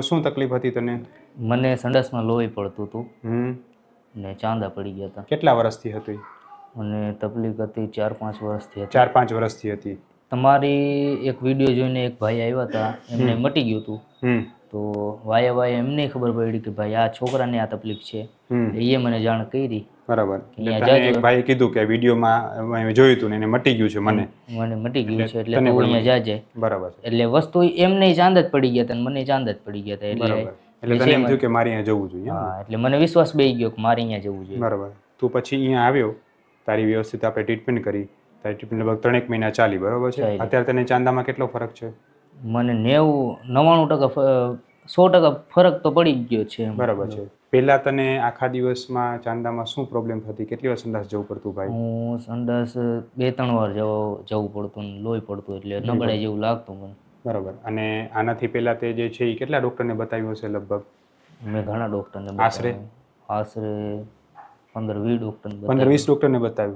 શું તકલીફ હતી તને? મને સંડાસમાં લોહી પડતું હતું હમ ને ચાંદા પડી ગયા હતા. કેટલા વર્ષથી હતી? મને તકલીફ હતી 4-5 વર્ષથી હતી. 4-5 વર્ષથી હતી. તમારી એક વિડીયો જોઈને એક ભાઈ આવ્યા હતા, એમને મટી ગયું હતું. હમ તો વાયા એમને ખબર પડી કે ભાઈ આ છોકરાને આ તકલીફ છે. એ મને જાણ કરી. બરાબર. અહીંયા તને જાજો. એક ભાઈએ કીધું કે વિડીયોમાં મેં જોયું હતું ને એને મટી ગયું છે. મને મટી ગયું છે એટલે તને તું પણ અહીંયા જાજે. બરાબર છે. એટલે વસ્તુ એમને ચાંદ જ પડી ગયા હતા અને મને ચાંદ જ પડી ગયા હતા. બરાબર. એટલે તને એમ થયું કે મારે અહીંયા જવું જોઈએ. હા, એટલે મને વિશ્વાસ બેસી ગયો કે મારે અહીંયા જવું જોઈએ. બરાબર. તું પછી અહીંયા આવ્યો, તારી વ્યવસ્થિત આપણે ટ્રીટમેન્ટ કરી. તારી ટ્રીટમેન્ટ લગભગ 3 મહિના ચાલી, બરાબર છે? અત્યારે તને ચાંદામાં કેટલો ફરક છે? મને 99% 100% ફરક તો પડી જ ગયો છે. બરાબર છે. પહેલા તને આખા દિવસમાં ચાંદામાં શું પ્રોબ્લેમ થતી? કેટલી વાર સંડાસ જવું પડતું ભાઈ? હું સંડાસ 2-3 વાર જવું પડતું ને લોહી પડતું, એટલે નબળાઈ જેવું લાગતું મને. બરાબર. અને આનાથી પહેલા તે જે છે એ કેટલા ડૉક્ટરને બતાવ્યું હશે લગભગ? મેં ઘણા ડૉક્ટરને આશરે 15-20 ડૉક્ટરને 15-20 ડૉક્ટરને બતાવ્યું.